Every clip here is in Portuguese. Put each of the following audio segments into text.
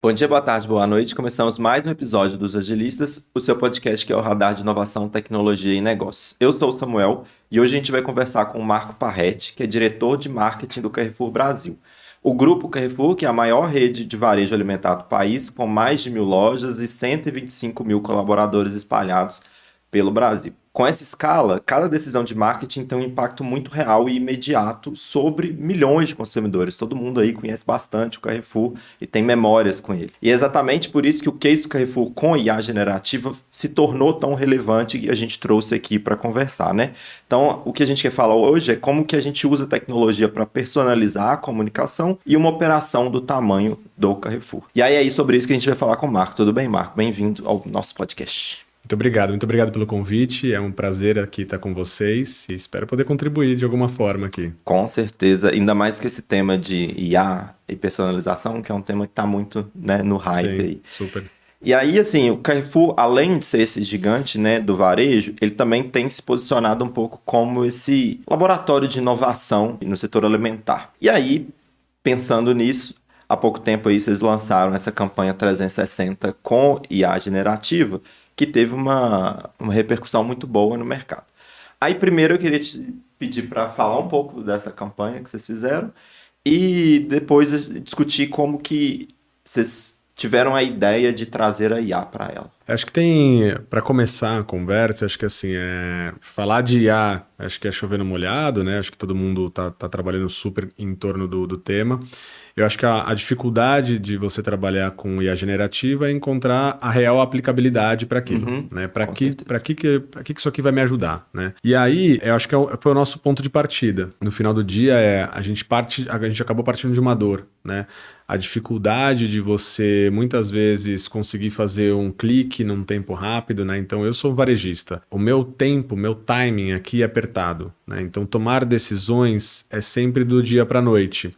Bom dia, boa tarde, boa noite. Começamos mais um episódio dos Agilistas, o seu podcast que é o radar de inovação, tecnologia e negócios. Eu sou o Samuel e hoje a gente vai conversar com o Marco Parretti, que é diretor de marketing do Carrefour Brasil. O grupo Carrefour, que é a maior rede de varejo alimentar do país, com mais de 1.000 lojas e 125 mil colaboradores espalhados pelo Brasil. Com essa escala, cada decisão de marketing tem um impacto muito real e imediato sobre milhões de consumidores. Todo mundo aí conhece bastante o Carrefour e tem memórias com ele. E é exatamente por isso que o case do Carrefour com IA generativa se tornou tão relevante e a gente trouxe aqui para conversar, né? Então, o que a gente quer falar hoje é como que a gente usa a tecnologia para personalizar a comunicação e uma operação do tamanho do Carrefour. E aí é sobre isso que a gente vai falar com o Marco. Tudo bem, Marco? Bem-vindo ao nosso podcast. Muito obrigado pelo convite. É um prazer aqui estar com vocês e espero poder contribuir de alguma forma aqui. Com certeza, ainda mais que esse tema de IA e personalização, que é um tema que está muito, né, no hype Sim, aí. super. E aí, assim, o Carrefour, além de ser esse gigante, né, do varejo, ele também tem se posicionado um pouco como esse laboratório de inovação no setor alimentar. E aí, pensando nisso, há pouco tempo aí vocês lançaram essa campanha 360 com IA generativa, que teve uma repercussão muito boa no mercado. Aí, primeiro, eu queria te pedir para falar um pouco dessa campanha que vocês fizeram e depois discutir como que vocês tiveram a ideia de trazer a IA para ela. Acho que tem, para começar a conversa, acho que assim, falar de IA, acho que é chover no molhado, né? Acho que todo mundo tá trabalhando super em torno do tema. Eu acho que a dificuldade de você trabalhar com IA generativa é encontrar a real aplicabilidade para aquilo, Uhum, né? com certeza. Para que isso aqui vai me ajudar, né? E aí, eu acho que foi o nosso ponto de partida. No final do dia, a gente acabou partindo de uma dor, né? A dificuldade de você, muitas vezes, conseguir fazer um clique num tempo rápido, né? Então, eu sou um varejista. O meu tempo, meu timing aqui é apertado, né? Então, tomar decisões é sempre do dia para a noite.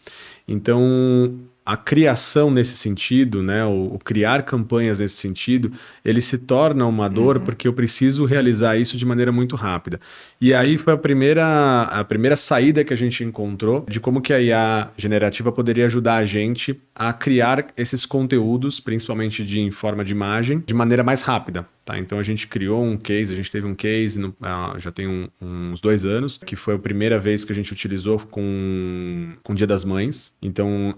Então, a criação nesse sentido, né, o criar campanhas nesse sentido, ele se torna uma dor Uhum, porque eu preciso realizar isso de maneira muito rápida. E aí foi a primeira saída que a gente encontrou de como que a IA generativa poderia ajudar a gente a criar esses conteúdos, principalmente em forma de imagem, de maneira mais rápida. Tá, então a gente criou um case, a gente teve um case já tem uns 2 anos, que foi a primeira vez que a gente utilizou com o Dia das Mães. Então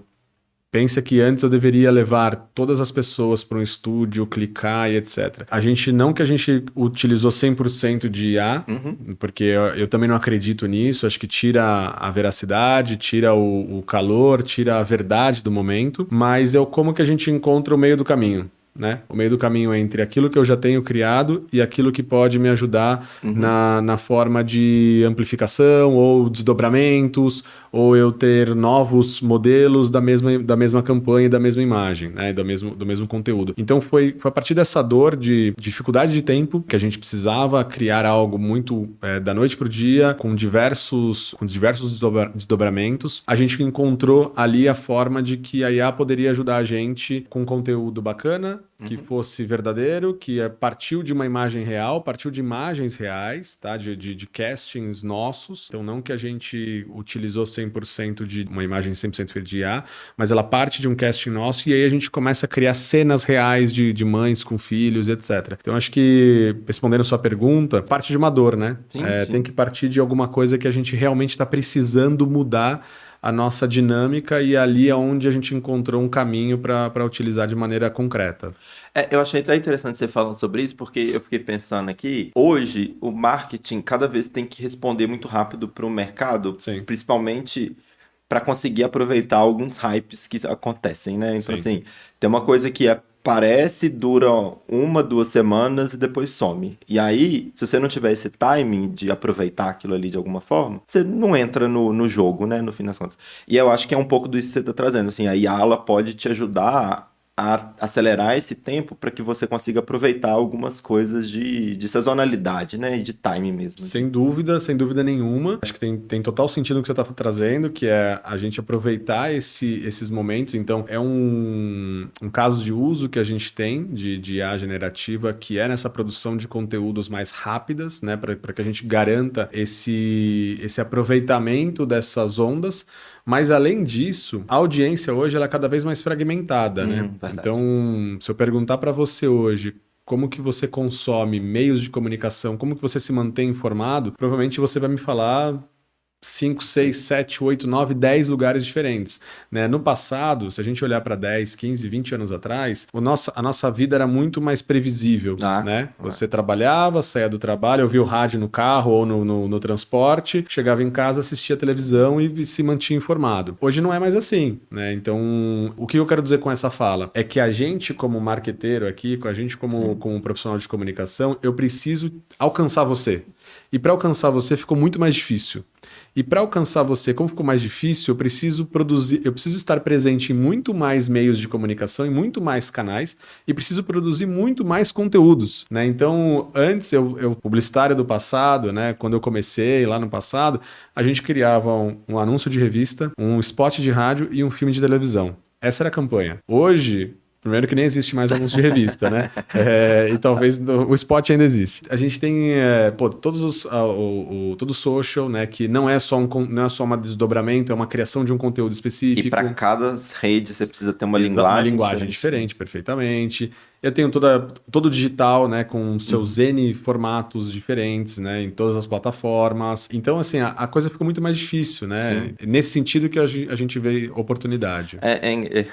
pensa que antes eu deveria levar todas as pessoas para um estúdio, clicar e etc. Não que a gente utilizou 100% de IA, uhum. porque eu também não acredito nisso, acho que tira a veracidade, tira o calor, tira a verdade do momento, mas é como que a gente encontra o meio do caminho. Né? O meio do caminho entre aquilo que eu já tenho criado e aquilo que pode me ajudar Uhum. na forma de amplificação ou desdobramentos, ou eu ter novos modelos da mesma campanha, da mesma imagem, né? Do mesmo conteúdo. Então foi a partir dessa dor de dificuldade de tempo que a gente precisava criar algo muito da noite para o dia, com diversos desdobramentos. A gente encontrou ali a forma de que a IA poderia ajudar a gente com conteúdo bacana, que Uhum. fosse verdadeiro, partiu de uma imagem real, partiu de imagens reais, tá? De castings nossos. Então, não que a gente utilizou 100% de uma imagem 100% feita de IA, mas ela parte de um casting nosso e aí a gente começa a criar cenas reais de mães com filhos, etc. Então, acho que, respondendo a sua pergunta, parte de uma dor, né? Sim, Tem sim. que partir de alguma coisa que a gente realmente está precisando mudar a nossa dinâmica e ali é onde a gente encontrou um caminho para utilizar de maneira concreta. Eu achei até interessante você falando sobre isso, porque eu fiquei pensando aqui, hoje o marketing cada vez tem que responder muito rápido para o mercado, Sim, principalmente para conseguir aproveitar alguns hypes que acontecem, né? Então, sim. assim, tem uma coisa que aparece, dura uma, 2 semanas e depois some. E aí, se você não tiver esse timing de aproveitar aquilo ali de alguma forma, você não entra no jogo, né? No fim das contas. E eu acho que é um pouco disso que você está trazendo. Assim, a IA ela pode te ajudar a acelerar esse tempo para que você consiga aproveitar algumas coisas de sazonalidade, né? E de time mesmo. Sem dúvida nenhuma. Acho que tem total sentido o que você está trazendo, que é a gente aproveitar esses momentos. Então, é um caso de uso que a gente tem de IA generativa, que é nessa produção de conteúdos mais rápidas, né? Para que a gente garanta esse aproveitamento dessas ondas, Mas, além disso, a audiência hoje ela é cada vez mais fragmentada, né? Verdade. Então, se eu perguntar para você hoje como que você consome meios de comunicação, como que você se mantém informado, provavelmente você vai me falar 5, 6, 7, 8, 9, 10 lugares diferentes, né? No passado, se a gente olhar para 10, 15, 20 anos atrás, a nossa vida era muito mais previsível, né? Você trabalhava, saía do trabalho, ouvia o rádio no carro ou no transporte, chegava em casa, assistia televisão e se mantinha informado. Hoje não é mais assim, né? Então, o que eu quero dizer com essa fala é que a gente, como marqueteiro aqui, a gente como profissional de comunicação, eu preciso alcançar você. E para alcançar você ficou muito mais difícil. E para alcançar você, como ficou mais difícil, eu preciso estar presente em muito mais meios de comunicação, em muito mais canais, e preciso produzir muito mais conteúdos, né? Então, antes, eu publicitário do passado, né? Quando eu comecei lá no passado, a gente criava um anúncio de revista, um spot de rádio e um filme de televisão. Essa era a campanha. Hoje, primeiro que nem existe mais anúncio de revista, né? E talvez o spot ainda existe. A gente tem todo o social, né? Que não é só um desdobramento, é uma criação de um conteúdo específico. E para cada rede você precisa ter uma linguagem diferente, perfeitamente. Eu tenho todo o digital, né, com seus N formatos diferentes, né, em todas as plataformas. Então, assim, a coisa ficou muito mais difícil, né? Sim. Nesse sentido que a gente vê oportunidade.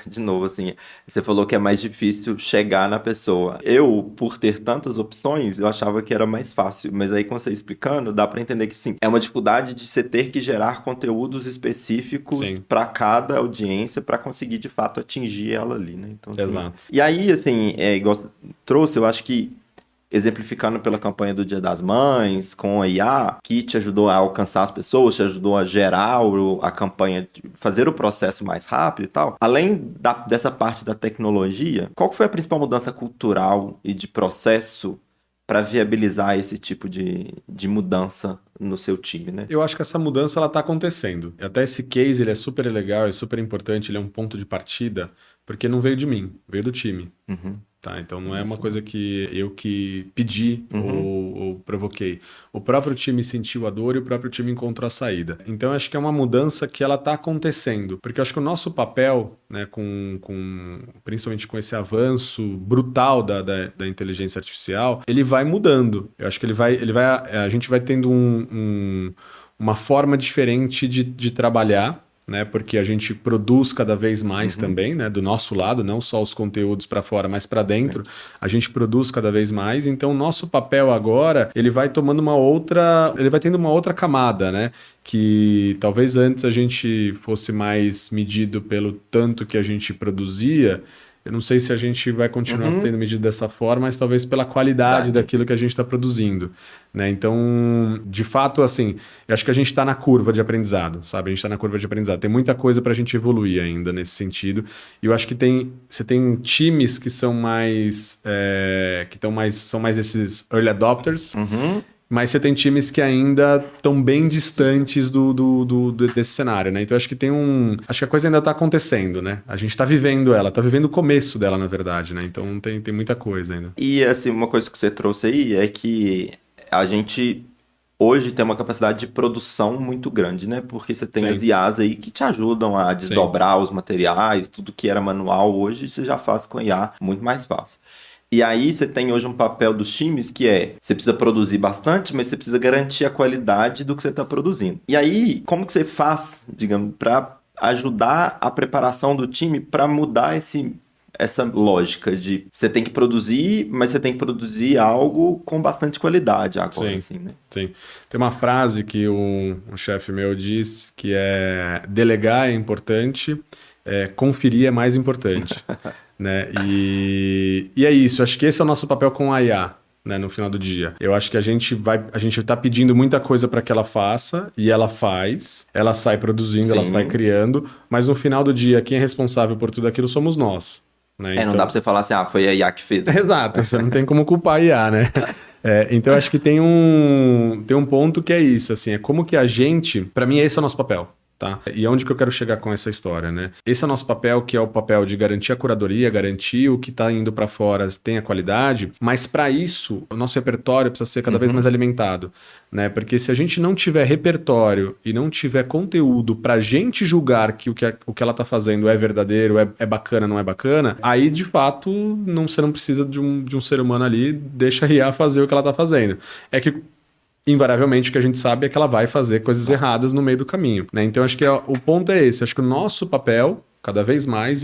De novo, assim, você falou que é mais difícil chegar na pessoa. Eu, por ter tantas opções, eu achava que era mais fácil. Mas aí, com você explicando, dá para entender que, sim, é uma dificuldade de você ter que gerar conteúdos específicos para cada audiência para conseguir, de fato, atingir ela ali, né? Então, assim, exato. E aí, assim, igual trouxe, eu acho que exemplificando pela campanha do Dia das Mães, com a IA, que te ajudou a alcançar as pessoas, te ajudou a gerar a campanha, fazer o processo mais rápido e tal. Além dessa parte da tecnologia, qual foi a principal mudança cultural e de processo para viabilizar esse tipo de mudança no seu time, né? Eu acho que essa mudança ela está acontecendo. Até esse case ele é super legal, é super importante, ele é um ponto de partida, porque não veio de mim, veio do time. Tá, então não é uma coisa que eu pedi ou provoquei. O próprio time sentiu a dor e o próprio time encontrou a saída. Então eu acho que é uma mudança que ela está acontecendo, porque eu acho que o nosso papel, né, principalmente com esse avanço brutal da inteligência artificial, ele vai mudando. Eu acho que a gente vai tendo uma forma diferente de trabalhar, né, porque a gente produz cada vez mais também, né, do nosso lado, não só os conteúdos para fora, mas para dentro, a gente produz cada vez mais. Então, o nosso papel agora, ele vai tendo uma outra camada, né, que talvez antes a gente fosse mais medido pelo tanto que a gente produzia. Eu não sei se a gente vai continuar sendo medido dessa forma, mas talvez pela qualidade daquilo que a gente está produzindo, né? Então, de fato, assim, eu acho que a gente está na curva de aprendizado, sabe? A gente está na curva de aprendizado. Tem muita coisa para a gente evoluir ainda nesse sentido. E eu acho que você tem times que são são mais esses early adopters. Mas você tem times que ainda estão bem distantes desse cenário, né? Então, acho que acho que a coisa ainda está acontecendo, né? A gente está vivendo ela, está vivendo o começo dela, na verdade, né? Então, tem muita coisa ainda. E, assim, uma coisa que você trouxe aí é que a gente hoje tem uma capacidade de produção muito grande, né? Porque você tem as IAs aí que te ajudam a desdobrar os materiais, tudo que era manual hoje, você já faz com IA muito mais fácil. E aí você tem hoje um papel dos times que você precisa produzir bastante, mas você precisa garantir a qualidade do que você está produzindo. E aí, como que você faz, digamos, para ajudar a preparação do time para mudar essa lógica de você tem que produzir, mas você tem que produzir algo com bastante qualidade agora, sim, assim, né? Sim. Tem uma frase que um chefe meu diz que é: delegar é importante, conferir é mais importante. Né? E é isso, acho que esse é o nosso papel com a IA, né, no final do dia. Eu acho que a gente tá pedindo muita coisa para que ela faça, e ela faz, ela sai produzindo, ela sai criando, mas no final do dia, quem é responsável por tudo aquilo somos nós. Né? Então, não dá para você falar assim, foi a IA que fez. Exato, você não tem como culpar a IA, né? Então, acho que tem um ponto que é isso, assim, é como que a gente, para mim, esse é o nosso papel. Tá? E onde que eu quero chegar com essa história, né? Esse é o nosso papel, que é o papel de garantir a curadoria, garantir o que está indo para fora tenha qualidade, mas para isso, o nosso repertório precisa ser cada vez mais alimentado, né? Porque se a gente não tiver repertório e não tiver conteúdo para a gente julgar que o que ela está fazendo é verdadeiro, é bacana, não é bacana, aí, de fato, você não precisa de um ser humano ali, deixa a IA fazer o que ela está fazendo. É que invariavelmente o que a gente sabe é que ela vai fazer coisas erradas no meio do caminho, né? Então acho que o ponto é esse, acho que o nosso papel cada vez mais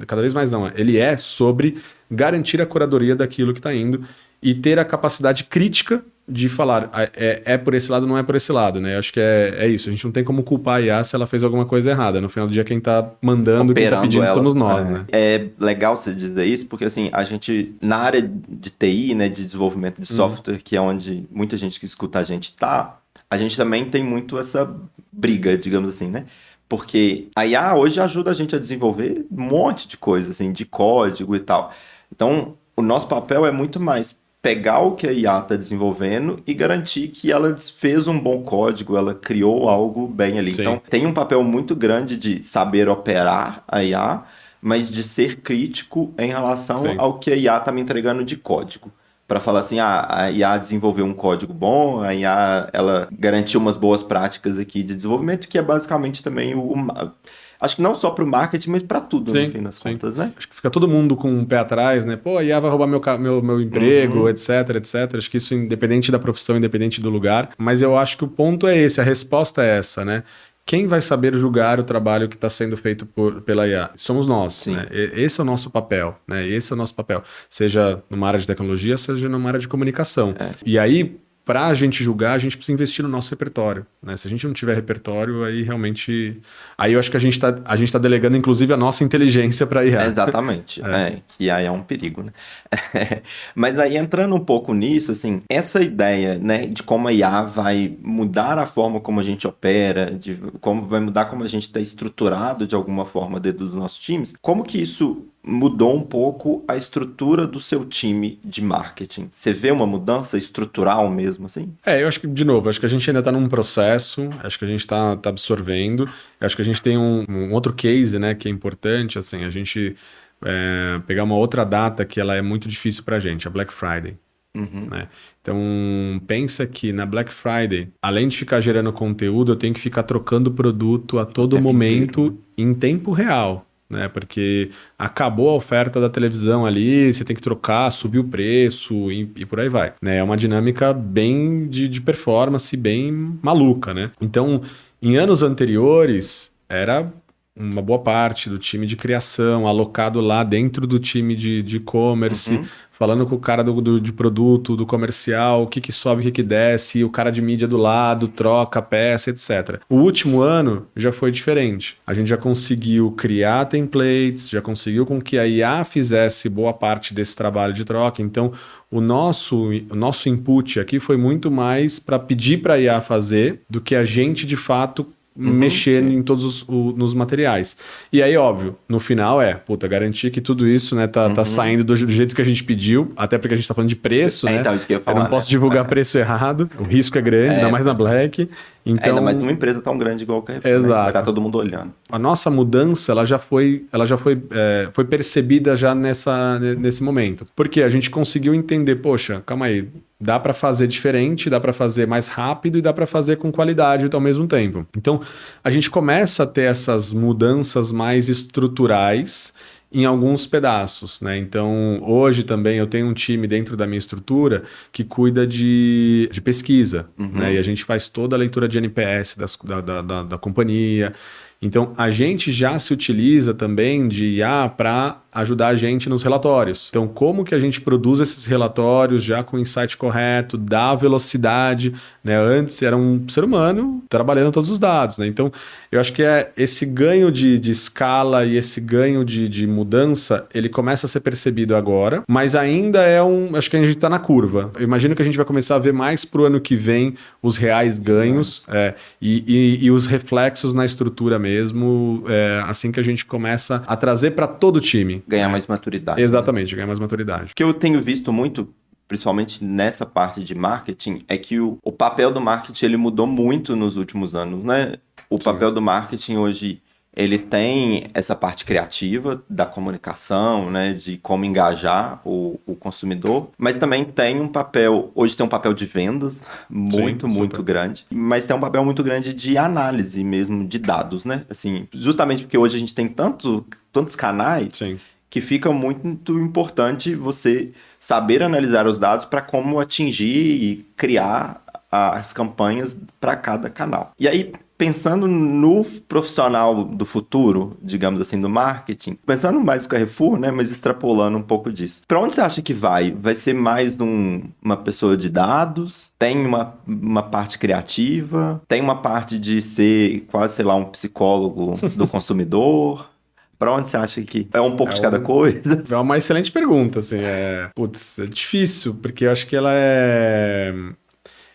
cada vez mais não, ele é sobre garantir a curadoria daquilo que está indo e ter a capacidade crítica de falar é por esse lado, não é por esse lado, né? Acho que é isso. A gente não tem como culpar a IA se ela fez alguma coisa errada. No final do dia, quem tá mandando, quem tá pedindo somos nós, né? É legal você dizer isso, porque assim, a gente, na área de TI, né, de desenvolvimento de software, que é onde muita gente que escuta a gente a gente também tem muito essa briga, digamos assim, né? Porque a IA hoje ajuda a gente a desenvolver um monte de coisa, assim, de código e tal. Então, o nosso papel é muito mais pegar o que a IA está desenvolvendo e garantir que ela fez um bom código, ela criou algo bem ali. Sim. Então, tem um papel muito grande de saber operar a IA, mas de ser crítico em relação Sim. ao que a IA está me entregando de código. Para falar assim, a IA desenvolveu um código bom, a IA ela garantiu umas boas práticas aqui de desenvolvimento, que é basicamente também acho que não só para o marketing, mas para tudo, no fim das contas, né? Acho que fica todo mundo com um pé atrás, né? Pô, a IA vai roubar meu emprego, etc, etc. Acho que isso independente da profissão, independente do lugar. Mas eu acho que o ponto é esse, a resposta é essa, né? Quem vai saber julgar o trabalho que está sendo feito pela IA? Somos nós, né? Esse é o nosso papel, né? Esse é o nosso papel. Seja numa área de tecnologia, seja numa área de comunicação. E aí, para a gente julgar, a gente precisa investir no nosso repertório, né? Se a gente não tiver repertório, aí realmente... Aí eu acho que a gente tá delegando, inclusive, a nossa inteligência para a IA. Exatamente. Que aí é um perigo, né? Mas aí, entrando um pouco nisso, assim, essa ideia, né, de como a IA vai mudar a forma como a gente opera, de como vai mudar como a gente está estruturado, de alguma forma, dentro dos nossos times, como que isso mudou um pouco a estrutura do seu time de marketing? Você vê uma mudança estrutural mesmo, assim? Eu acho que, de novo, acho que a gente ainda está num processo, acho que a gente está absorvendo, acho que a gente tem um outro case, né, que é importante, assim, a gente pegar uma outra data que ela é muito difícil para a gente, a Black Friday. Né? Então, pensa que na Black Friday, além de ficar gerando conteúdo, eu tenho que ficar trocando produto a todo momento em tempo real. Né? Porque acabou a oferta da televisão ali, você tem que trocar, subir o preço e por aí vai. Né? É uma dinâmica bem de performance, bem maluca. Né? Então, em anos anteriores, era uma boa parte do time de criação alocado lá dentro do time de e-commerce, falando com o cara de produto, do comercial, o que sobe, o que desce, o cara de mídia do lado, troca, peça, etc. O último ano já foi diferente. A gente já conseguiu criar templates, já conseguiu com que a IA fizesse boa parte desse trabalho de troca. Então, o nosso input aqui foi muito mais para pedir para a IA fazer do que a gente, de fato, mexer em todos nos materiais. E aí, óbvio, no final garantir que tudo isso, né, tá saindo do jeito que a gente pediu, até porque a gente tá falando de preço, né? Então, isso que eu ia falar, eu não posso divulgar preço errado, o risco é grande, ainda mais na Black. Então, ainda mais numa empresa tão grande igual a Carrefour, exato. Né? Vai estar todo mundo olhando. A nossa mudança, ela já foi percebida já nesse momento. Porque a gente conseguiu entender, poxa, calma aí, dá para fazer diferente, dá para fazer mais rápido e dá para fazer com qualidade ao mesmo tempo. Então, a gente começa a ter essas mudanças mais estruturais em alguns pedaços, né? Então, hoje também eu tenho um time dentro da minha estrutura que cuida de pesquisa, né? E a gente faz toda a leitura de NPS da companhia. Então, a gente já se utiliza também de IA para ajudar a gente nos relatórios. Então, como que a gente produz esses relatórios já com o insight correto, dá velocidade, né? Antes era um ser humano trabalhando todos os dados, né? Então, eu acho que esse ganho de escala e esse ganho de mudança, ele começa a ser percebido agora, mas ainda acho que a gente está na curva. Eu imagino que a gente vai começar a ver mais para o ano que vem os reais ganhos e os reflexos na estrutura mesmo, assim que a gente começa a trazer para todo o time. Ganhar mais maturidade. Exatamente, ganhar mais maturidade. O que eu tenho visto muito, principalmente nessa parte de marketing, é que o papel do marketing ele mudou muito nos últimos anos, né? O papel do marketing hoje, ele tem essa parte criativa da comunicação, né, de como engajar o consumidor, mas também tem um papel, hoje tem um papel de vendas muito grande, mas tem um papel muito grande de análise mesmo de dados, né? Assim, justamente porque hoje a gente tem tantos canais. Sim. Que fica muito importante você saber analisar os dados para como atingir e criar as campanhas para cada canal. E aí, pensando no profissional do futuro, digamos assim, do marketing, pensando mais no Carrefour, né, mas extrapolando um pouco disso. Para onde você acha que vai? Vai ser mais uma pessoa de dados? Tem uma parte criativa? Tem uma parte de ser quase, sei lá, um psicólogo do consumidor? Pra onde você acha que é um pouco de cada coisa? É uma excelente pergunta, assim. Putz, é difícil, porque eu acho que ela é...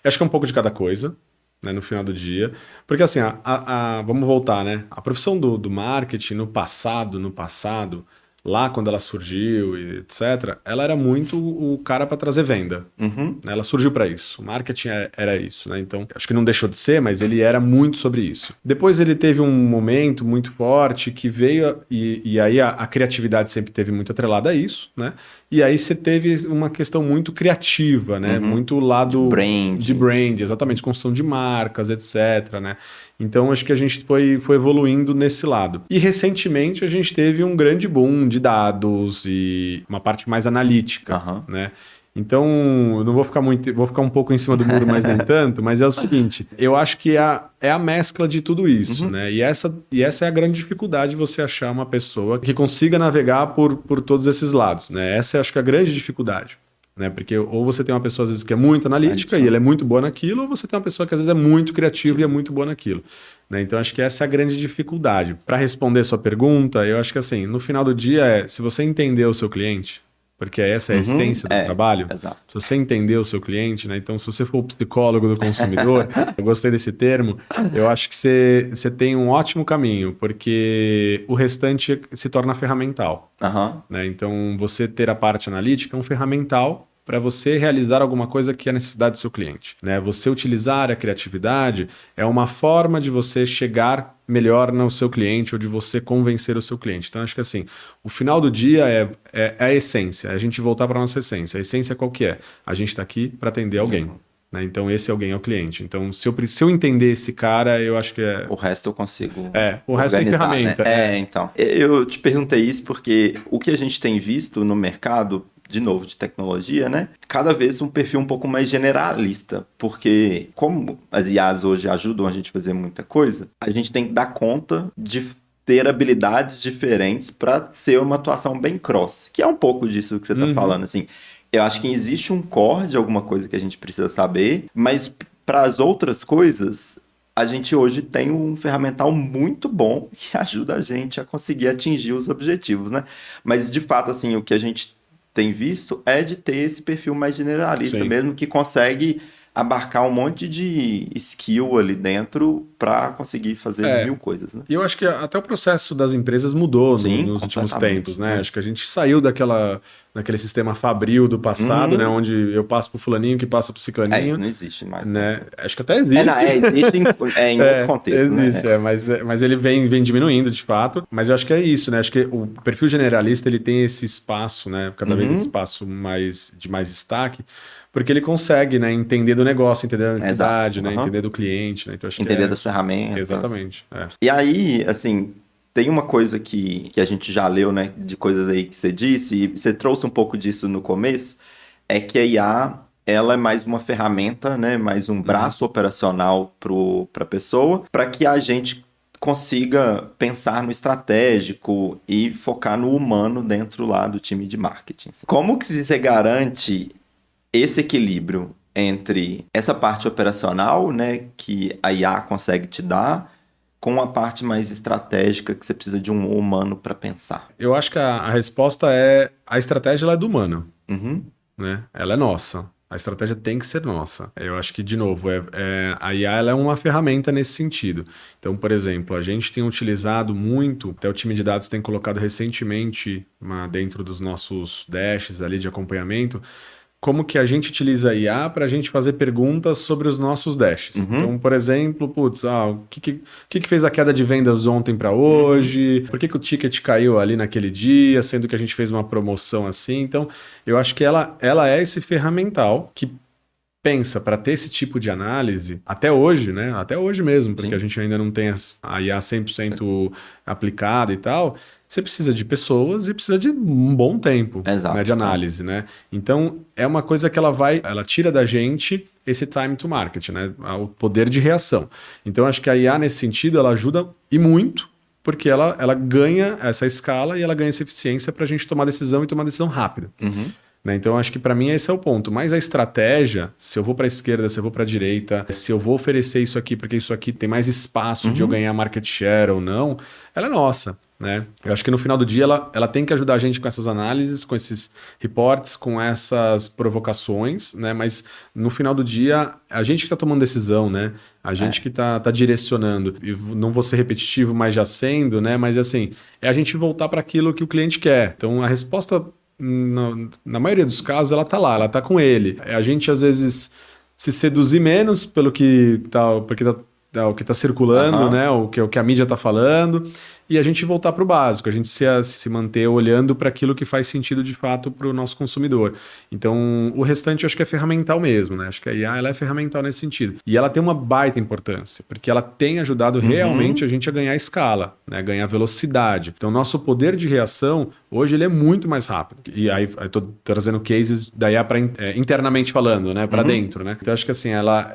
Eu acho que é um pouco de cada coisa, né, no final do dia. Porque, assim, vamos voltar, né? A profissão do marketing no passado, lá quando ela surgiu e etc., ela era muito o cara para trazer venda. Uhum. Ela surgiu para isso. O marketing era isso, né? Então, acho que não deixou de ser, mas ele era muito sobre isso. Depois ele teve um momento muito forte que veio, e aí a criatividade sempre teve muito atrelada a isso, né? E aí você teve uma questão muito criativa, né? Muito lado de brand, exatamente, construção de marcas, etc., né? Então, acho que a gente foi evoluindo nesse lado. E, recentemente, a gente teve um grande boom de dados e uma parte mais analítica, né? Então, eu não vou ficar vou ficar um pouco em cima do muro, mas nem tanto, mas é o seguinte, eu acho que é a mescla de tudo isso, né? E essa é a grande dificuldade de você achar uma pessoa que consiga navegar por todos esses lados, né? Essa acho que é a grande dificuldade. Né? Porque ou você tem uma pessoa às vezes que é muito analítica e ela é muito boa naquilo, ou você tem uma pessoa que às vezes é muito criativa e é muito boa naquilo. Né? Então acho que essa é a grande dificuldade. Para responder a sua pergunta, eu acho que assim, no final do dia se você entender o seu cliente, porque essa é a essência do trabalho, exato. Se você entender o seu cliente, né? Então se você for o psicólogo do consumidor, eu gostei desse termo, eu acho que você tem um ótimo caminho, porque o restante se torna ferramental. Né? Então você ter a parte analítica é um ferramental para você realizar alguma coisa que é a necessidade do seu cliente. Né? Você utilizar a criatividade é uma forma de você chegar melhor no seu cliente ou de você convencer o seu cliente. Então, acho que assim, o final do dia é a essência, é a gente voltar para a nossa essência. A essência qual que é? A gente está aqui para atender alguém. Né? Então, esse alguém é o cliente. Então, se eu entender esse cara, eu acho que é... O resto eu consigo o resto é ferramenta. Né? Então. Eu te perguntei isso porque o que a gente tem visto no mercado, de novo, de tecnologia, né? Cada vez um perfil um pouco mais generalista, porque como as IAs hoje ajudam a gente a fazer muita coisa, a gente tem que dar conta de ter habilidades diferentes para ser uma atuação bem cross, que é um pouco disso que você está falando, assim. Eu acho que existe um core de alguma coisa que a gente precisa saber, mas para as outras coisas, a gente hoje tem um ferramental muito bom que ajuda a gente a conseguir atingir os objetivos, né? Mas, de fato, assim, o que a gente tem visto é de ter esse perfil mais generalista mesmo, que consegue abarcar um monte de skill ali dentro para conseguir fazer mil coisas, né? E eu acho que até o processo das empresas mudou nos últimos tempos, né? Acho que a gente saiu daquele sistema fabril do passado, né? Onde eu passo pro fulaninho que passa pro ciclaninho. Isso não existe mais. Né? Acho que até existe. Existe em outro contexto, existe, né? Mas ele vem diminuindo, de fato. Mas eu acho que é isso, né? Acho que o perfil generalista, ele tem esse espaço, né? Cada vez esse espaço de mais destaque, porque ele consegue, né, entender do negócio, entender da necessidade, né, entender do cliente, né? Então, acho entender que das ferramentas. Exatamente. E aí, assim, tem uma coisa que a gente já leu, né, de coisas aí que você disse, e você trouxe um pouco disso no começo, é que a IA, ela é mais uma ferramenta, né, mais um braço operacional para a pessoa, para que a gente consiga pensar no estratégico e focar no humano dentro lá do time de marketing. Como que você garante esse equilíbrio entre essa parte operacional, né, que a IA consegue te dar, com a parte mais estratégica que você precisa de um humano para pensar? Eu acho que a resposta a estratégia ela é do humano, né? Ela é nossa. A estratégia tem que ser nossa. Eu acho que, de novo, a IA ela é uma ferramenta nesse sentido. Então, por exemplo, a gente tem utilizado muito, até o time de dados tem colocado recentemente dentro dos nossos dashes ali de acompanhamento, como que a gente utiliza a IA para a gente fazer perguntas sobre os nossos dashes. Então, por exemplo, o que fez a queda de vendas ontem para hoje? Por que o ticket caiu ali naquele dia, sendo que a gente fez uma promoção assim? Então, eu acho que ela é esse ferramental que pensa para ter esse tipo de análise, até hoje, né? Até hoje mesmo, porque a gente ainda não tem a IA 100% aplicada e tal. Você precisa de pessoas e precisa de um bom tempo, né, de análise, né? Então, é uma coisa que ela tira da gente esse time to market, né? O poder de reação. Então, acho que a IA, nesse sentido, ela ajuda e muito, porque ela ganha essa escala e ela ganha essa eficiência para a gente tomar decisão e tomar decisão rápida. Né? Então, acho que para mim esse é o ponto. Mas a estratégia, se eu vou para a esquerda, se eu vou para a direita, se eu vou oferecer isso aqui porque isso aqui tem mais espaço de eu ganhar market share ou não, ela é nossa. Né? Eu acho que no final do dia ela tem que ajudar a gente com essas análises, com esses reports, com essas provocações, né? Mas no final do dia, a gente que está tomando decisão, né? A gente que tá direcionando. E não vou ser repetitivo, mas já sendo, né? Mas assim, é a gente voltar para aquilo que o cliente quer. Então, a resposta, na maioria dos casos, ela tá lá, ela tá com ele. A gente, às vezes, se seduzir menos pelo que tá, porque o que está circulando, né? O que a mídia está falando, e a gente voltar para o básico, a gente se manter olhando para aquilo que faz sentido de fato para o nosso consumidor. Então, o restante eu acho que é ferramental mesmo, né? Acho que a IA ela é ferramental nesse sentido. E ela tem uma baita importância, porque ela tem ajudado realmente a gente a ganhar escala, né? Ganhar velocidade. Então, nosso poder de reação, hoje, ele é muito mais rápido. E aí, eu tô trazendo cases da IA para internamente falando, né? Para dentro, né? Então, acho que assim, ela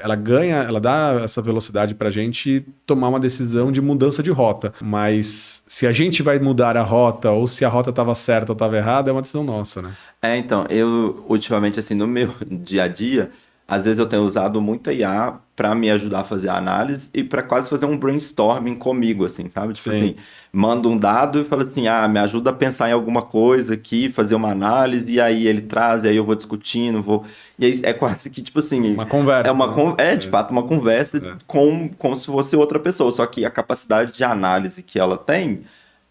dá essa velocidade para a gente tomar uma decisão de mudança de rota. Mas se a gente vai mudar a rota ou se a rota estava certa ou estava errada, é uma decisão nossa, né? Então, eu ultimamente, assim, no meu dia a dia, às vezes eu tenho usado muito a IA para me ajudar a fazer a análise e para quase fazer um brainstorming comigo, assim, sabe? Tipo assim, manda um dado e fala assim, me ajuda a pensar em alguma coisa aqui, fazer uma análise, e aí ele traz, e aí eu vou discutindo, E aí é quase que, tipo assim... Uma conversa. De fato, uma conversa como se fosse outra pessoa, só que a capacidade de análise que ela tem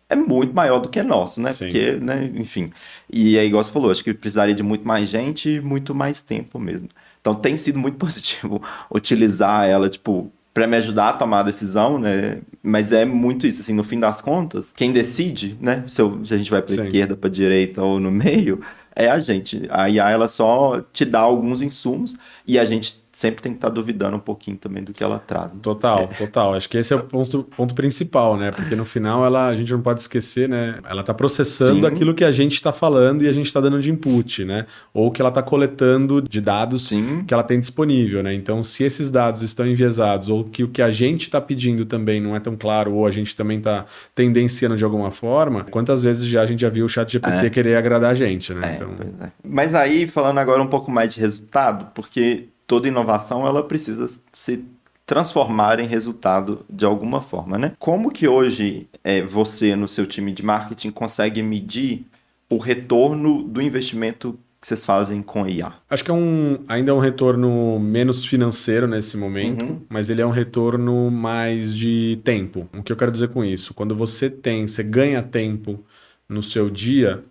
é muito maior do que nosso, né? Sim. Porque, né, enfim. E aí, igual você falou, acho que precisaria de muito mais gente e muito mais tempo mesmo. Então tem sido muito positivo utilizar ela, tipo, para me ajudar a tomar a decisão, né? Mas é muito isso, assim, no fim das contas, quem decide, né? Se a gente vai para esquerda, para direita ou no meio, é a gente. A IA, ela só te dá alguns insumos e a gente sempre tem que estar duvidando um pouquinho também do que ela traz. Né? Total. Acho que esse é o ponto principal, né? Porque no final a gente não pode esquecer, né? Ela está processando aquilo que a gente está falando e a gente está dando de input, né? Ou que ela está coletando de dados que ela tem disponível, né? Então, se esses dados estão enviesados ou que o que a gente está pedindo também não é tão claro ou a gente também está tendenciando de alguma forma, quantas vezes a gente já viu o ChatGPT querer agradar a gente, né? Mas aí, falando agora um pouco mais de resultado, porque toda inovação ela precisa se transformar em resultado de alguma forma, né? Como que hoje você, no seu time de marketing, consegue medir o retorno do investimento que vocês fazem com a IA? Acho que ainda é um retorno menos financeiro nesse momento, mas ele é um retorno mais de tempo. O que eu quero dizer com isso? Quando você ganha tempo no seu dia,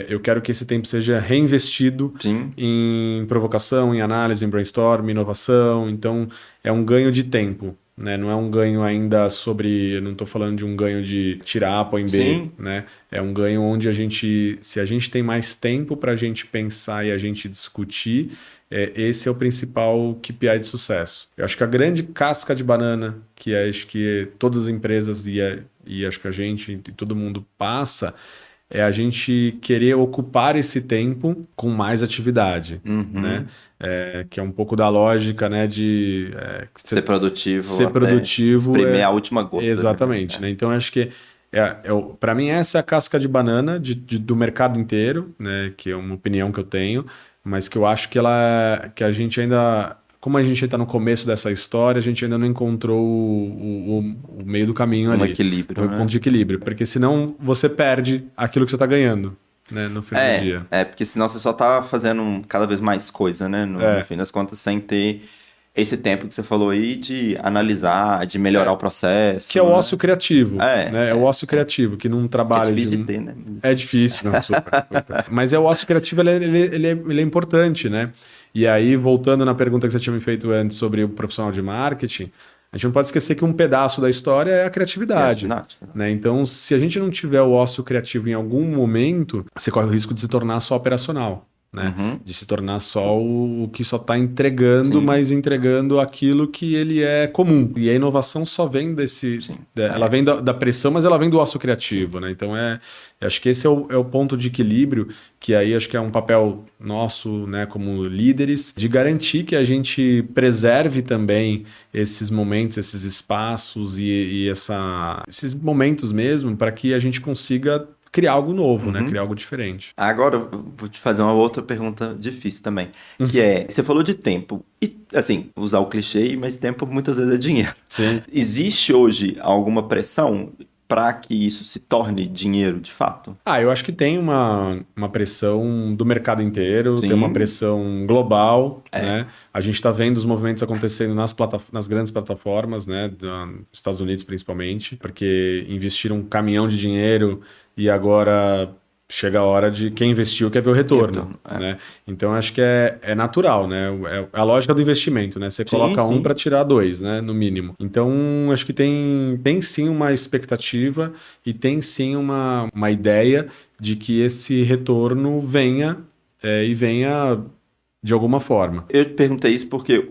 eu quero que esse tempo seja reinvestido em provocação, em análise, em brainstorm, inovação. Então, é um ganho de tempo, né? Não é um ganho ainda eu não estou falando de um ganho de tirar A, põe B, né? É um ganho onde se a gente tem mais tempo para a gente pensar e a gente discutir, esse é o principal KPI de sucesso. Eu acho que a grande casca de banana que acho que todas as empresas e acho que a gente e todo mundo passa é a gente querer ocupar esse tempo com mais atividade, né? Que é um pouco da lógica, né, de ser produtivo, exprimir a última gota. Exatamente, né? Então acho que para mim essa é a casca de banana do mercado inteiro, né? Que é uma opinião que eu tenho, mas que eu acho que a gente ainda, como a gente está no começo dessa história, a gente ainda não encontrou o meio do caminho ali. Equilíbrio, um ponto de equilíbrio. Porque senão você perde aquilo que você está ganhando, né, no final do dia. Porque senão você só tá fazendo cada vez mais coisa, né? No fim das contas, sem ter esse tempo que você falou aí de analisar, de melhorar o processo. Que é o né? ócio criativo, né? É o ócio criativo, que não trabalha... É difícil de ter, né? É difícil, não, super. Mas o ócio criativo, ele é importante, né? E aí, voltando na pergunta que você tinha me feito antes sobre o profissional de marketing, a gente não pode esquecer que um pedaço da história é a criatividade. Né? Então, se a gente não tiver o ócio criativo em algum momento, você corre o risco de se tornar só operacional. Né? De se tornar só o que só está entregando, mas entregando aquilo que ele é comum. E a inovação só vem ela vem da pressão, mas ela vem do ócio criativo. Né? Então, acho que esse é o ponto de equilíbrio, que aí acho que é um papel nosso, né, como líderes, de garantir que a gente preserve também esses momentos, esses espaços e esses momentos mesmo, para que a gente consiga criar algo novo, né? Criar algo diferente. Agora, eu vou te fazer uma outra pergunta difícil também, que você falou de tempo. E, assim, usar o clichê, mas tempo muitas vezes é dinheiro. Sim. Existe hoje alguma pressão para que isso se torne dinheiro de fato? Eu acho que tem uma pressão do mercado inteiro, tem uma pressão global, né? A gente está vendo os movimentos acontecendo nas grandes plataformas, né? Dos Estados Unidos principalmente, porque investiram um caminhão de dinheiro e agora chega a hora de quem investiu quer ver o retorno. Né? Então, acho que é natural, né? É a lógica do investimento, né? Você coloca um para tirar dois, né? No mínimo. Então, acho que tem sim uma expectativa e tem sim uma ideia de que esse retorno venha e venha de alguma forma. Eu te perguntei isso porque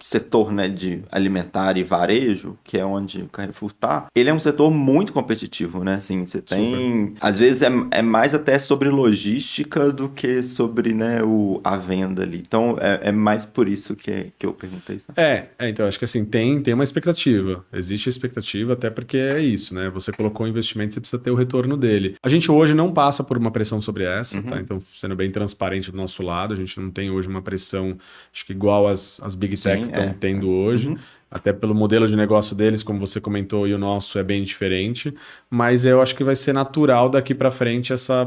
setor, né, de alimentar e varejo, que é onde o Carrefour está, ele é um setor muito competitivo, né? Assim, você tem... Às vezes é mais até sobre logística do que sobre, né, a venda ali. Então, é mais por isso que eu perguntei. Sabe? Então, acho que assim, tem uma expectativa. Existe a expectativa, até porque é isso, né? Você colocou o investimento, você precisa ter o retorno dele. A gente hoje não passa por uma pressão sobre essa, tá? Então, sendo bem transparente do nosso lado, a gente não tem hoje uma pressão, acho que igual as Big Techs estão tendo hoje, até pelo modelo de negócio deles, como você comentou, e o nosso é bem diferente, mas eu acho que vai ser natural daqui para frente essa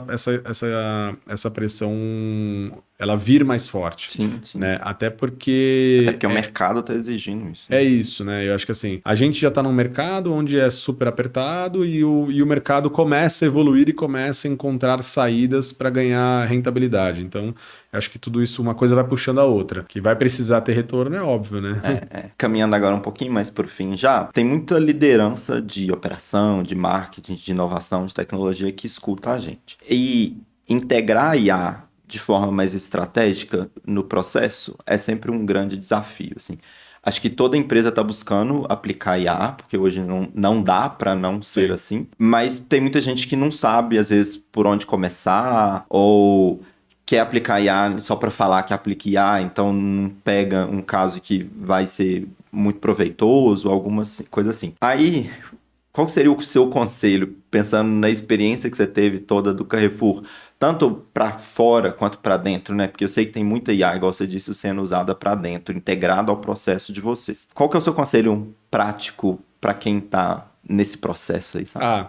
pressão ela vir mais forte. Sim. Né? Até porque o mercado está exigindo isso. Né? É isso, né? Eu acho que assim, a gente já está num mercado onde é super apertado e o mercado começa a evoluir e começa a encontrar saídas para ganhar rentabilidade. Então, eu acho que tudo isso, uma coisa vai puxando a outra. Que vai precisar ter retorno, é óbvio, né? Caminhando agora um pouquinho mais por fim já, tem muita liderança de operação, de marketing, de inovação, de tecnologia que escuta a gente. E integrar a IA de forma mais estratégica no processo é sempre um grande desafio, assim. Acho que toda empresa está buscando aplicar IA, porque hoje não dá para não ser assim, mas tem muita gente que não sabe, às vezes, por onde começar, ou quer aplicar IA só para falar que aplica IA, então não pega um caso que vai ser muito proveitoso, alguma coisa assim. Aí, qual seria o seu conselho, pensando na experiência que você teve toda do Carrefour, tanto para fora quanto para dentro, né? Porque eu sei que tem muita IA, igual você disse, sendo usada para dentro, integrado ao processo de vocês. Qual que é o seu conselho prático para quem está nesse processo aí, sabe?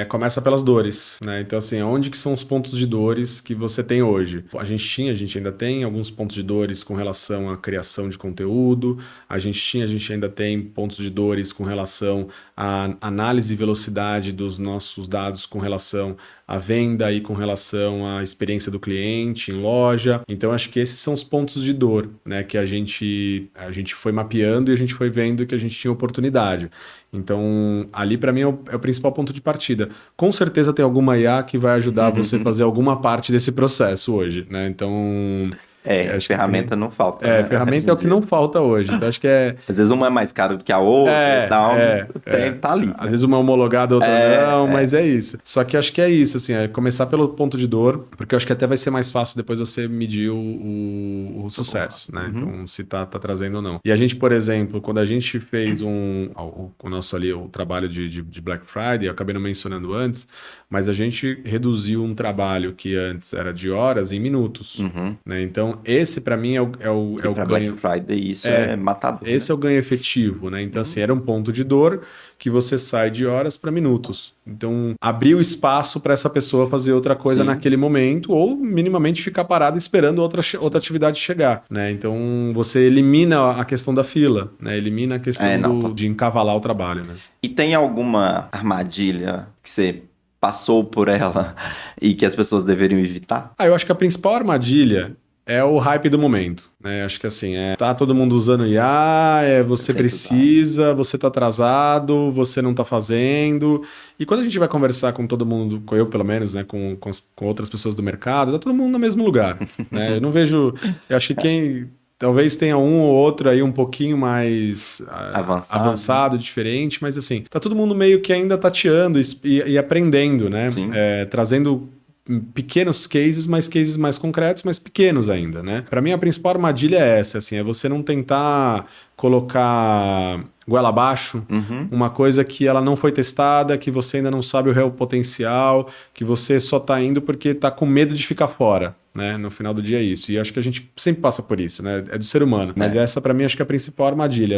Começa pelas dores, né? Então, assim, onde que são os pontos de dores que você tem hoje? A gente ainda tem alguns pontos de dores com relação à criação de conteúdo, a gente ainda tem pontos de dores com relação à análise e velocidade dos nossos dados com relação à venda e com relação à experiência do cliente em loja. Então, acho que esses são os pontos de dor, né? Que a gente foi mapeando e a gente foi vendo que a gente tinha oportunidade. Então, ali para mim é o principal ponto de partida. Com certeza tem alguma IA que vai ajudar você a fazer alguma parte desse processo hoje, né? Então... ferramenta não falta. Né? Ferramenta é o que não falta hoje. Então, acho que às vezes uma é mais cara do que a outra e tal, tá ali. Às vezes uma é homologada, outra não, mas é isso. Só que acho que é isso, assim, é começar pelo ponto de dor, porque eu acho que até vai ser mais fácil depois você medir o sucesso, né? Então, se tá trazendo ou não. E a gente, por exemplo, quando a gente fez o nosso ali, o trabalho de Black Friday, eu acabei não mencionando antes, mas a gente reduziu um trabalho que antes era de horas em minutos, né? Então, Então, esse para mim é o Para ganho. Black Friday isso é matador. Esse é o ganho efetivo, né? Então, assim, era um ponto de dor que você sai de horas para minutos. Então, abriu espaço para essa pessoa fazer outra coisa naquele momento ou minimamente ficar parada esperando outra atividade chegar, né? Então, você elimina a questão da fila, né? Elimina a questão de encavalar o trabalho, né? E tem alguma armadilha que você passou por ela e que as pessoas deveriam evitar? Eu acho que a principal armadilha é o hype do momento, né? Acho que assim, tá todo mundo usando IA, você precisa, você tá atrasado, você não tá fazendo. E quando a gente vai conversar com todo mundo, com eu pelo menos, né, com outras pessoas do mercado, tá todo mundo no mesmo lugar, né? Eu não vejo, eu acho que talvez tenha um ou outro aí um pouquinho mais avançado, diferente, mas assim, tá todo mundo meio que ainda tateando e aprendendo, né? Trazendo pequenos cases, mas cases mais concretos, mas pequenos ainda, né? Para mim, a principal armadilha é essa, assim, é você não tentar colocar goela abaixo uma coisa que ela não foi testada, que você ainda não sabe o real potencial, que você só tá indo porque tá com medo de ficar fora, né? No final do dia é isso. E acho que a gente sempre passa por isso, né? É do ser humano. Mas essa, para mim, acho que é a principal armadilha.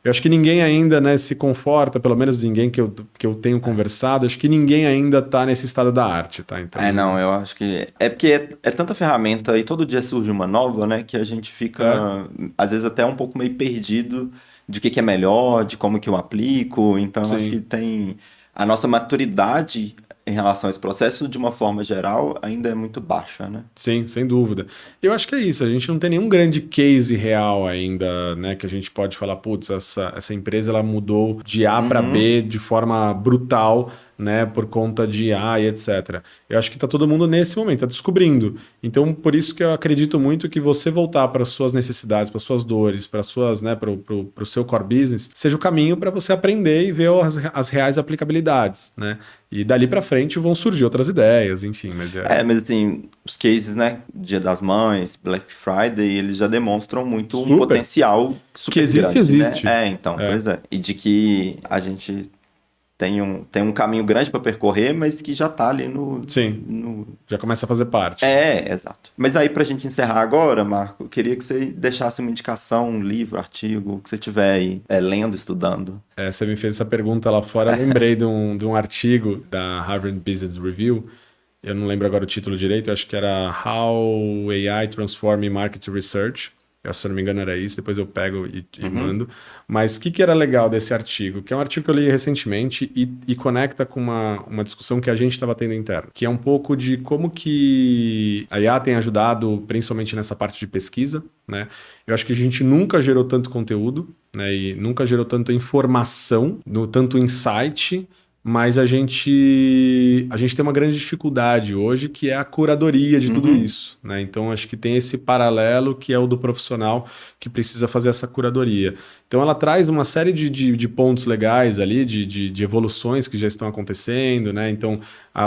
Eu acho que ninguém ainda, né, se conforta, pelo menos ninguém que eu tenho conversado, acho que ninguém ainda tá nesse estado da arte, tá? Então, não, eu acho que... É porque é tanta ferramenta e todo dia surge uma nova, né, que a gente fica, às vezes, até um pouco meio perdido de o que é melhor, de como que eu aplico. Então, acho que tem... A nossa maturidade em relação a esse processo, de uma forma geral, ainda é muito baixa, né? Sim, sem dúvida. Eu acho que é isso, a gente não tem nenhum grande case real ainda, né, que a gente pode falar, putz, essa empresa ela mudou de A para B de forma brutal, né, por conta de A e etc. Eu acho que tá todo mundo nesse momento, tá descobrindo. Então, por isso que eu acredito muito que você voltar para suas necessidades, para suas dores, para suas, né, pro seu core business, seja o caminho para você aprender e ver as reais aplicabilidades, né? E dali para frente vão surgir outras ideias, enfim, mas mas assim, os cases, né, Dia das Mães, Black Friday, eles já demonstram muito um potencial super que existe, grande, existe. né? Então, pois é. E de que a gente tem um caminho grande para percorrer, mas que já tá ali já começa a fazer parte. Exato. Mas aí, pra gente encerrar agora, Marco, eu queria que você deixasse uma indicação, um livro, artigo, que você estiver aí lendo, estudando. Você me fez essa pergunta lá fora, eu lembrei de um artigo da Harvard Business Review, eu não lembro agora o título direito, eu acho que era How AI Transform Market Research. Se eu não me engano era isso, depois eu pego e mando. Mas o que era legal desse artigo? Que é um artigo que eu li recentemente e conecta com uma discussão que a gente estava tendo interna, que é um pouco de como que a IA tem ajudado, principalmente nessa parte de pesquisa, né? Eu acho que a gente nunca gerou tanto conteúdo, né? E nunca gerou tanta informação, tanto insight, mas a gente tem uma grande dificuldade hoje, que é a curadoria de tudo isso, né? Então, acho que tem esse paralelo que é o do profissional que precisa fazer essa curadoria. Então, ela traz uma série de pontos legais ali, de evoluções que já estão acontecendo, né? Então,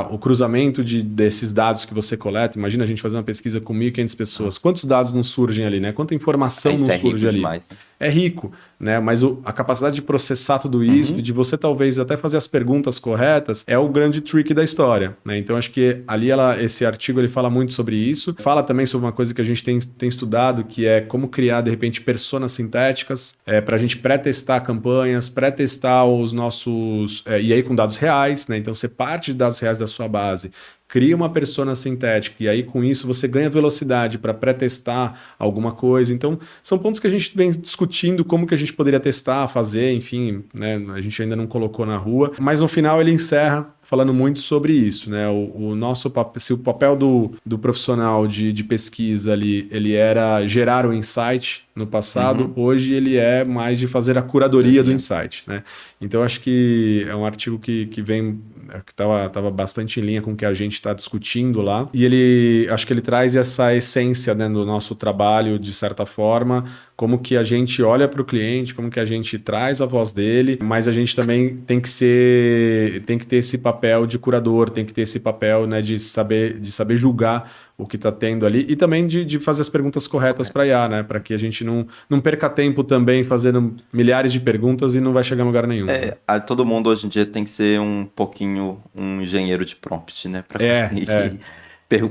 o cruzamento desses dados que você coleta, imagina a gente fazer uma pesquisa com 1.500 pessoas, quantos dados não surgem ali, né? Quanta informação não surge ali? Demais, né? É rico, né? Mas a capacidade de processar tudo isso e de você talvez até fazer as perguntas corretas é o grande trick da história, né? Então acho que ali esse artigo ele fala muito sobre isso, fala também sobre uma coisa que a gente tem estudado, que é como criar de repente personas sintéticas para a gente pré-testar campanhas, pré-testar os nossos e aí com dados reais, né? Então você parte de dados reais da sua base, cria uma persona sintética e aí com isso você ganha velocidade para pré-testar alguma coisa. Então, são pontos que a gente vem discutindo como que a gente poderia testar, fazer, enfim, né? A gente ainda não colocou na rua, mas no final ele encerra falando muito sobre isso, né? O nosso papel, se o papel do profissional de pesquisa ali, ele era gerar o insight no passado, hoje ele é mais de fazer a curadoria do insight, né? Então, acho que é um artigo que vem que estava bastante em linha com o que a gente está discutindo lá. E acho que ele traz essa essência, né, do nosso trabalho, de certa forma, como que a gente olha para o cliente, como que a gente traz a voz dele, mas a gente também tem que ter esse papel de curador, tem que ter esse papel, né, de saber julgar o que está tendo ali e também de fazer as perguntas corretas para a IA, né, para que a gente não perca tempo também fazendo milhares de perguntas e não vai chegar a lugar nenhum. Todo mundo hoje em dia tem que ser um pouquinho um engenheiro de prompt, né, para conseguir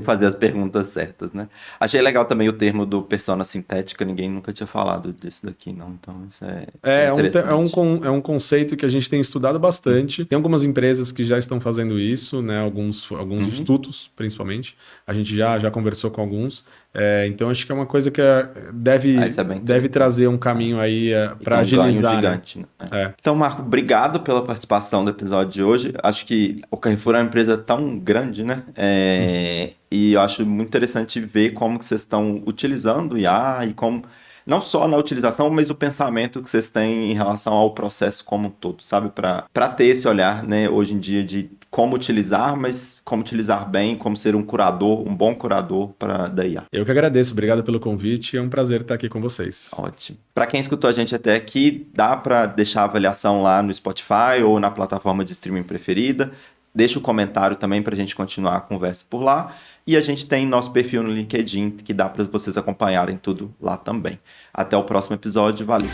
Fazer as perguntas certas, né? Achei legal também o termo do persona sintética, ninguém nunca tinha falado disso daqui, não. Então, isso é interessante. É um conceito que a gente tem estudado bastante. Tem algumas empresas que já estão fazendo isso, né? Alguns institutos, principalmente. A gente já conversou com alguns. Então, acho que é uma coisa que deve trazer um caminho aí para agilizar. Gigante, né? Então, Marco, obrigado pela participação do episódio de hoje. Acho que o Carrefour é uma empresa tão grande, né? E eu acho muito interessante ver como que vocês estão utilizando o IA e como, não só na utilização, mas o pensamento que vocês têm em relação ao processo como um todo, sabe? Para ter esse olhar, né, hoje em dia de como utilizar, mas como utilizar bem, como ser um curador, um bom curador da IA. Eu que agradeço, obrigado pelo convite, é um prazer estar aqui com vocês. Ótimo. Para quem escutou a gente até aqui, dá para deixar a avaliação lá no Spotify ou na plataforma de streaming preferida. Deixa o comentário também para a gente continuar a conversa por lá. E a gente tem nosso perfil no LinkedIn, que dá para vocês acompanharem tudo lá também. Até o próximo episódio. Valeu!